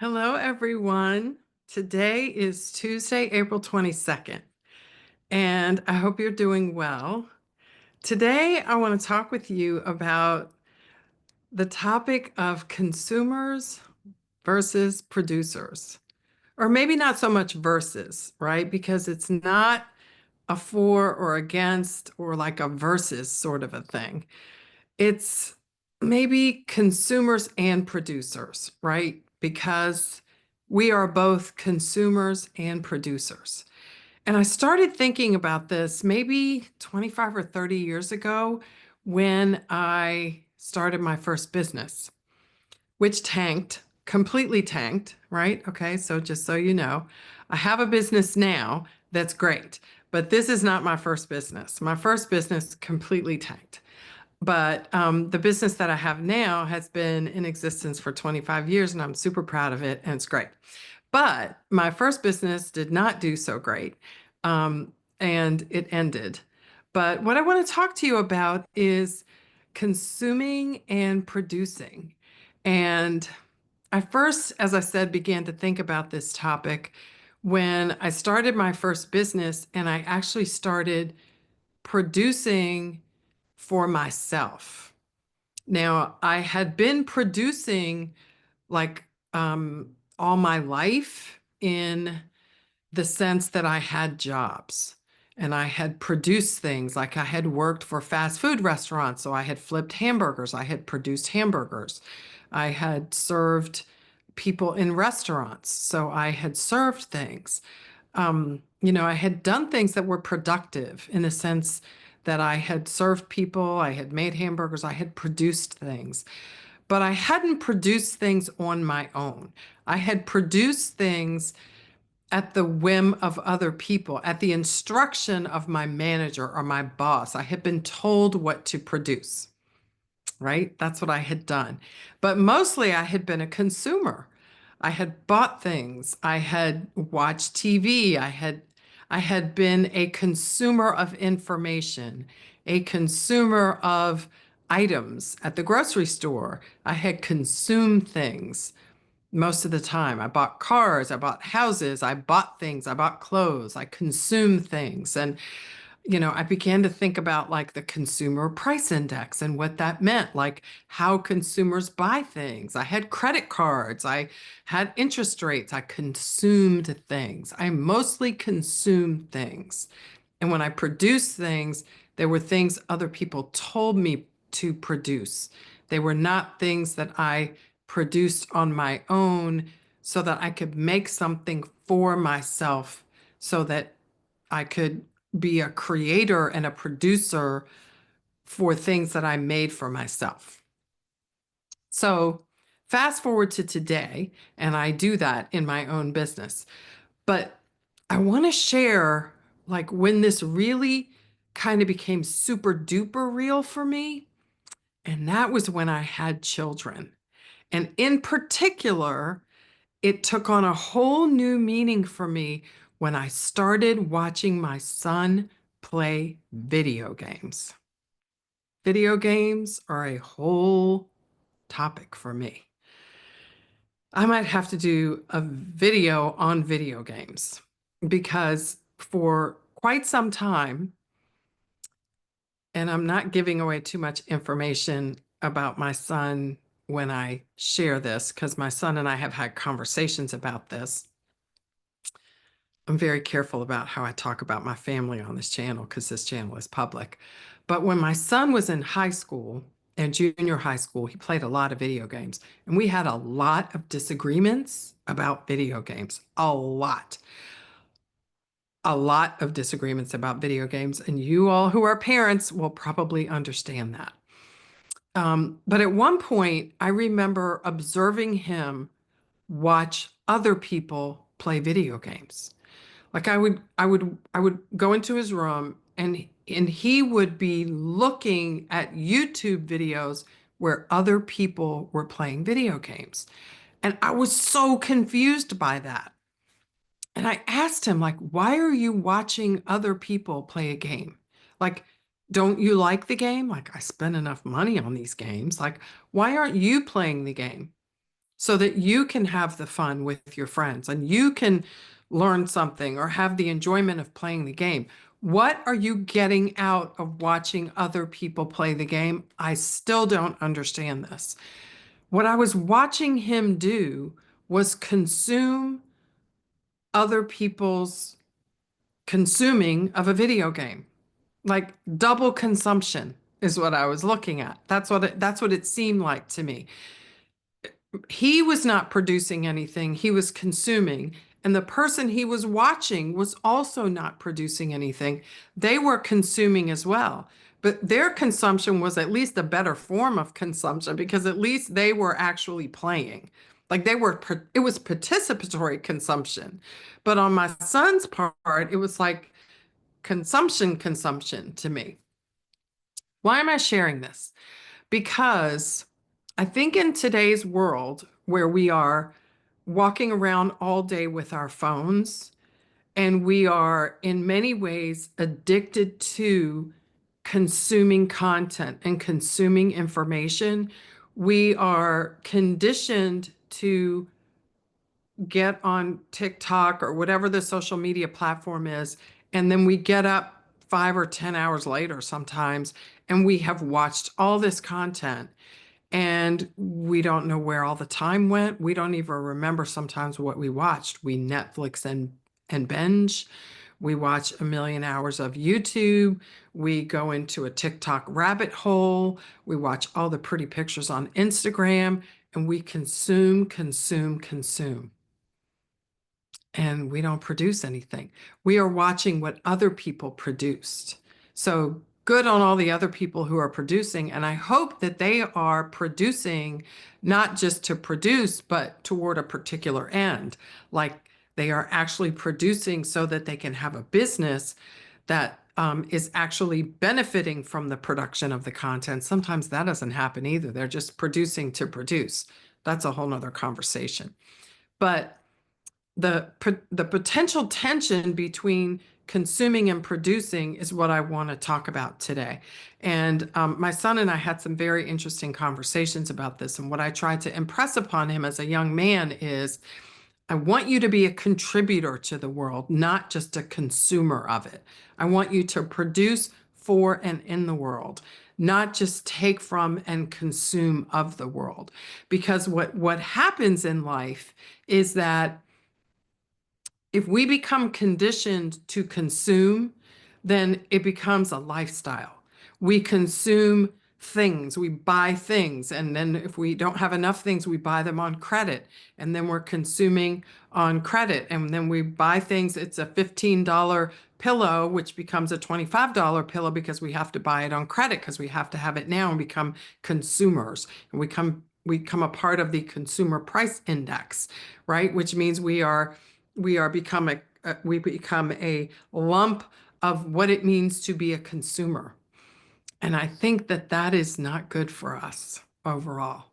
Hello, everyone. Today is Tuesday, April 22nd, and I hope you're doing well. Today, I want to talk with you about the topic of consumers versus producers, or maybe not so much versus, right? Because it's not a for or against or like a versus sort of a thing. It's maybe consumers and producers, right? Because we are both consumers and producers. And I started thinking about this maybe 25 or 30 years ago when I started my first business, which tanked, completely tanked, right? Okay, so just so you know, I have a business now that's great, but this is not my first business. My first business completely tanked. But the business that I have now has been in existence for 25 years, and I'm super proud of it, and it's great. But my first business did not do so great, and it ended. But what I want to talk to you about is consuming and producing. And I first, as I said, began to think about this topic when I started my first business, and I actually started producing for myself. Now, I had been producing like all my life in the sense that I had jobs and I had produced things like I had worked for fast food restaurants. So I had flipped hamburgers, I had produced hamburgers, I had served people in restaurants. So I had served things. I had done things that were productive in the sense that I had served people, I had made hamburgers, I had produced things, but I hadn't produced things on my own. I had produced things at the whim of other people, at the instruction of my manager or my boss. I had been told what to produce, right? That's what I had done. But mostly I had been a consumer. I had bought things. I had watched TV. I had been a consumer of information, a consumer of items at the grocery store. I had consumed things most of the time. I bought cars, I bought houses, I bought things, I bought clothes, I consumed things. And I began to think about like the consumer price index and what that meant, like how consumers buy things. I had credit cards, I had interest rates, I consumed things. I mostly consumed things. And when I produced things, there were things other people told me to produce. They were not things that I produced on my own so that I could make something for myself so that I could be a creator and a producer for things that I made for myself. So fast forward to today, and I do that in my own business. But I want to share like when this really kind of became super duper real for me. And that was when I had children. And in particular, it took on a whole new meaning for me when I started watching my son play video games. Video games are a whole topic for me. I might have to do a video on video games because for quite some time, and I'm not giving away too much information about my son when I share this, because my son and I have had conversations about this. I'm very careful about how I talk about my family on this channel because this channel is public. But when my son was in high school and junior high school, he played a lot of video games. And we had a lot of disagreements about video games. A lot. A lot of disagreements about video games. And you all who are parents will probably understand that. But at one point, I remember observing him watch other people play video games. Like I would go into his room and he would be looking at YouTube videos where other people were playing video games. And I was so confused by that. And I asked him, like, why are you watching other people play a game? Like, don't you like the game? Like, I spend enough money on these games. Like, why aren't you playing the game? so that you can have the fun with your friends and you can learn something or have the enjoyment of playing the game. What are you getting out of watching other people play the game? I still don't understand this. What I was watching him do was consume other people's consuming of a video game. Like double consumption is what I was looking at. That's what it seemed like to me. He was not producing anything, he was consuming. And the person he was watching was also not producing anything. They were consuming as well. But their consumption was at least a better form of consumption because at least they were actually playing. Like it was participatory consumption. But on my son's part, it was like consumption to me. Why am I sharing this? Because I think in today's world where we are walking around all day with our phones and we are in many ways addicted to consuming content and consuming information, we are conditioned to get on TikTok or whatever the social media platform is, and then we get up 5 or 10 hours later sometimes, and we have watched all this content and we don't know where all the time went. We don't even remember sometimes what we watched. We Netflix and binge. We watch a million hours of YouTube. We go into a TikTok rabbit hole. We watch all the pretty pictures on Instagram, and we consume, consume, consume, and we don't produce anything. We are watching what other people produced. So good on all the other people who are producing. And I hope that they are producing not just to produce, but toward a particular end. Like they are actually producing so that they can have a business that is actually benefiting from the production of the content. Sometimes that doesn't happen either. They're just producing to produce. That's a whole nother conversation. But the potential tension between consuming and producing is what I want to talk about today. And my son and I had some very interesting conversations about this. And what I tried to impress upon him as a young man is I want you to be a contributor to the world, not just a consumer of it. I want you to produce for and in the world, not just take from and consume of the world. Because what happens in life is that if we become conditioned to consume, then it becomes a lifestyle. We consume things, we buy things, and then if we don't have enough things, we buy them on credit, and then we're consuming on credit, and then we buy things. It's a $15 pillow, which becomes a $25 pillow because we have to buy it on credit because we have to have it now and become consumers, and we become a part of the consumer price index, right? Which means we become a lump of what it means to be a consumer. And I think that that is not good for us overall.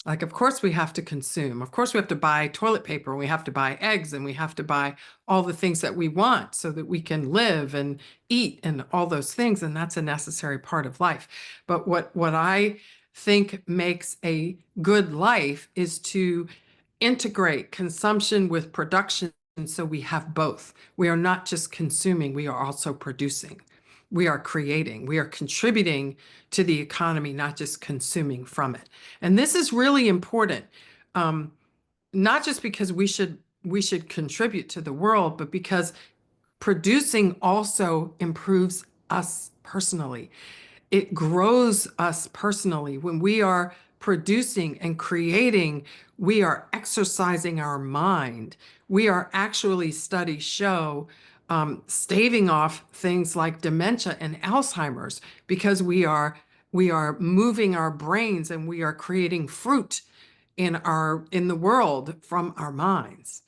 Like, of course we have to consume. Of course we have to buy toilet paper, and we have to buy eggs, and we have to buy all the things that we want so that we can live and eat and all those things. And that's a necessary part of life. But what I think makes a good life is to integrate consumption with production so we have both. We are not just consuming, we are also producing. We are creating, we are contributing to the economy, not just consuming from it. And this is really important, not just because we should contribute to the world, but because producing also improves us personally. It grows us personally. When we are producing and creating, we are exercising our mind. We are actually, studies show, staving off things like dementia and Alzheimer's because we are moving our brains and we are creating fruit in the world from our minds.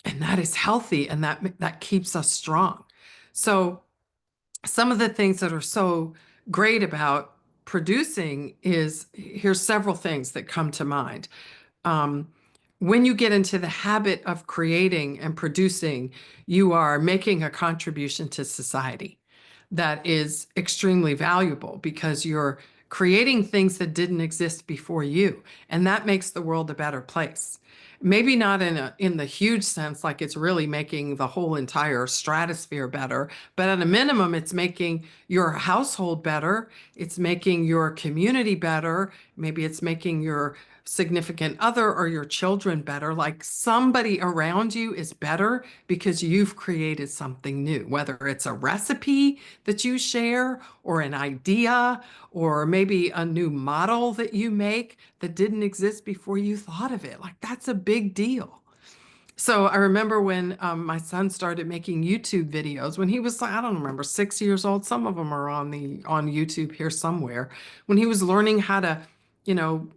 And that is healthy, and that keeps us strong. So some of the things that are so great about producing is, here's several things that come to mind. When you get into the habit of creating and producing, you are making a contribution to society that is extremely valuable because you're creating things that didn't exist before you. And that makes the world a better place. Maybe not in the huge sense, like it's really making the whole entire stratosphere better, but at a minimum, it's making your household better. It's making your community better. Maybe it's making your significant other or your children better. Like somebody around you is better because you've created something new, whether it's a recipe that you share or an idea or maybe a new model that you make that didn't exist before you thought of it. Like that's a big deal. So I remember when my son started making YouTube videos when he was like, I don't remember, 6 years old. Some of them are on YouTube here somewhere. When he was learning how to,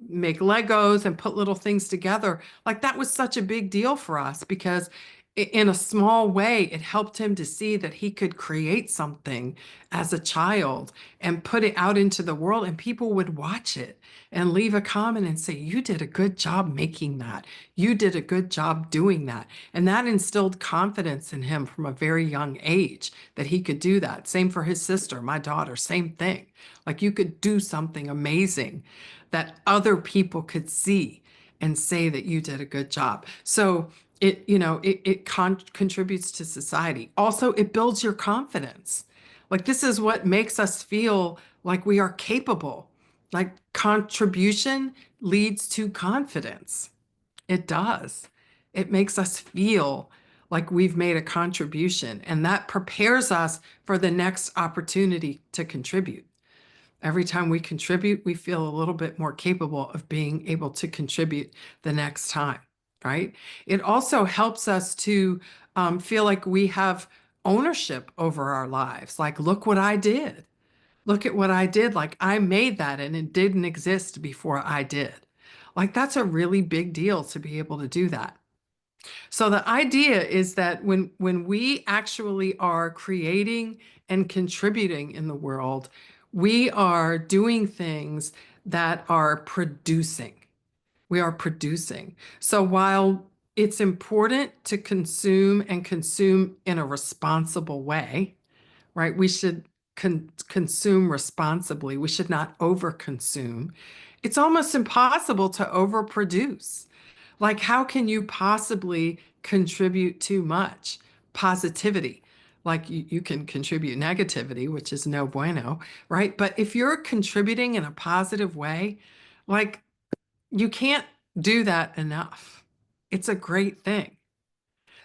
make Legos and put little things together, like that was such a big deal for us because in a small way, it helped him to see that he could create something as a child and put it out into the world, and people would watch it and leave a comment and say, "You did a good job making that. You did a good job doing that." And that instilled confidence in him from a very young age that he could do that. Same for his sister, my daughter, same thing. Like you could do something amazing that other people could see and say that you did a good job. So it contributes to society. Also, it builds your confidence. Like this is what makes us feel like we are capable. Like contribution leads to confidence. It does. It makes us feel like we've made a contribution, and that prepares us for the next opportunity to contribute. Every time we contribute, we feel a little bit more capable of being able to contribute the next time, right? It also helps us to feel like we have ownership over our lives. Like, look what I did. Look at what I did. Like, I made that and it didn't exist before I did. Like, that's a really big deal to be able to do that. So the idea is that when we actually are creating and contributing in the world, we are doing things that are producing. We are producing. So while it's important to consume and consume in a responsible way, right? We should consume responsibly. We should not overconsume. It's almost impossible to overproduce. Like, how can you possibly contribute too much? Positivity. Like, you can contribute negativity, which is no bueno, right? But if you're contributing in a positive way, like, you can't do that enough. It's a great thing.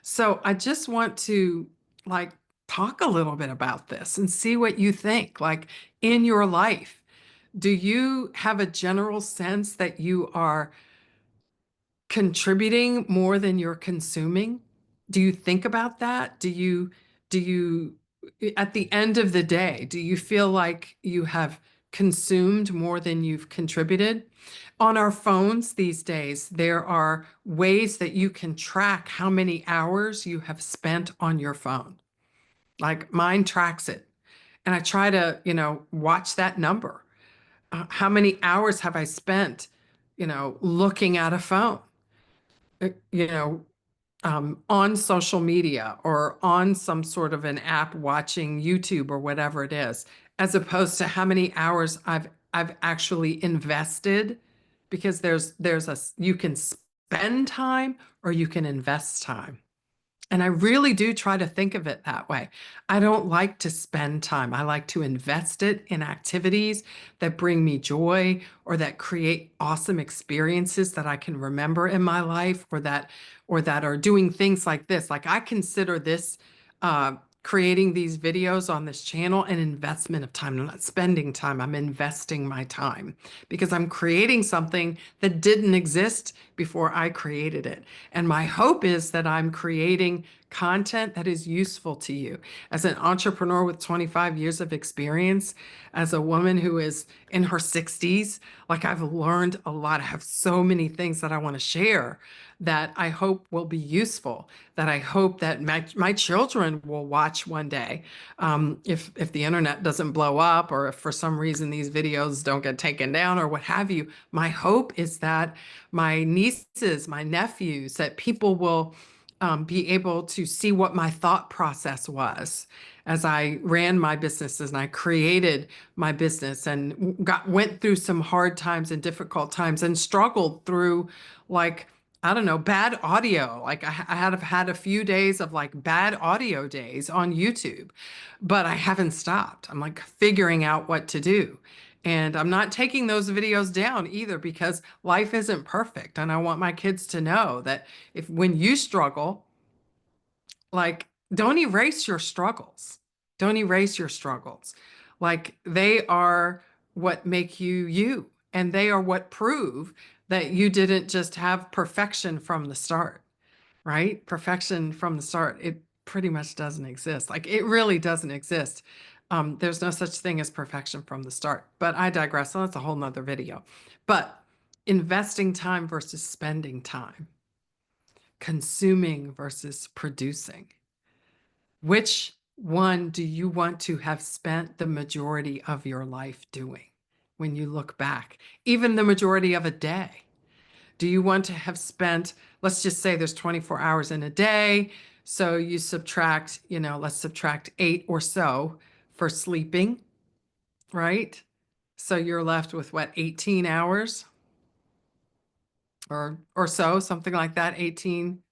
So I just want to like talk a little bit about this and see what you think. Like in your life, do you have a general sense that you are contributing more than you're consuming? Do you think about that? Do you at the end of the day, do you feel like you have consumed more than you've contributed? On our phones these days, there are ways that you can track how many hours you have spent on your phone. Like mine tracks it. And I try to, watch that number. How many hours have I spent, looking at a phone? You know, on social media or on some sort of an app watching YouTube or whatever it is, as opposed to how many hours I've actually invested, because you can spend time or you can invest time. And I really do try to think of it that way. I don't like to spend time. I like to invest it in activities that bring me joy or that create awesome experiences that I can remember in my life, or that are doing things like this. Like I consider this creating these videos on this channel an investment of time. I'm not spending time, I'm investing my time because I'm creating something that didn't exist before I created it. And my hope is that I'm creating content that is useful to you. As an entrepreneur with 25 years of experience, as a woman who is in her 60s, like I've learned a lot. I have so many things that I want to share that I hope will be useful, that I hope that my children will watch one day. If the internet doesn't blow up, or if for some reason these videos don't get taken down or what have you, my hope is that my nieces, my nephews, that people will be able to see what my thought process was as I ran my businesses and I created my business and went through some hard times and difficult times and struggled through, like, I don't know, bad audio. Like I have had a few days of like bad audio days on YouTube, but I haven't stopped. I'm like figuring out what to do. And I'm not taking those videos down either because life isn't perfect. And I want my kids to know that if when you struggle, like, don't erase your struggles. Don't erase your struggles. Like, they are what make you you, and they are what prove that you didn't just have perfection from the start, right? Perfection from the start, it pretty much doesn't exist. Like, it really doesn't exist. There's no such thing as perfection from the start. But I digress. So that's a whole nother video. But investing time versus spending time, consuming versus producing. Which one do you want to have spent the majority of your life doing when you look back, even the majority of a day? Do you want to have spent, let's just say there's 24 hours in a day. So you subtract, let's subtract 8 or so for sleeping, right? So you're left with what, 18 hours or so, something like that, 18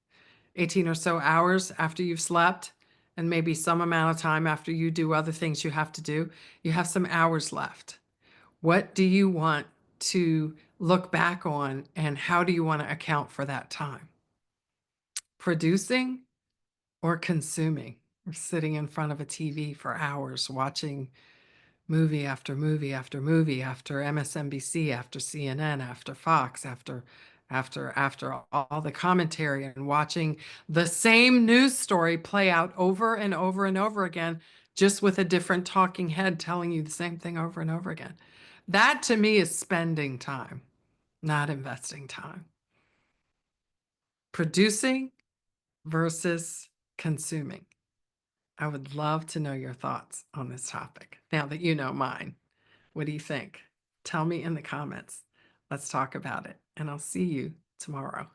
or so hours after you've slept, and maybe some amount of time after you do other things you have to do. You have some hours left. What do you want to look back on, and how do you want to account for that time? Producing or consuming? Or sitting in front of a TV for hours watching movie after movie after movie, after MSNBC, after CNN, after Fox, after all the commentary, and watching the same news story play out over and over and over again, just with a different talking head telling you the same thing over and over again. That to me is spending time, not investing time. Producing versus consuming. I would love to know your thoughts on this topic now that you know mine. What do you think? Tell me in the comments. Let's talk about it, and I'll see you tomorrow.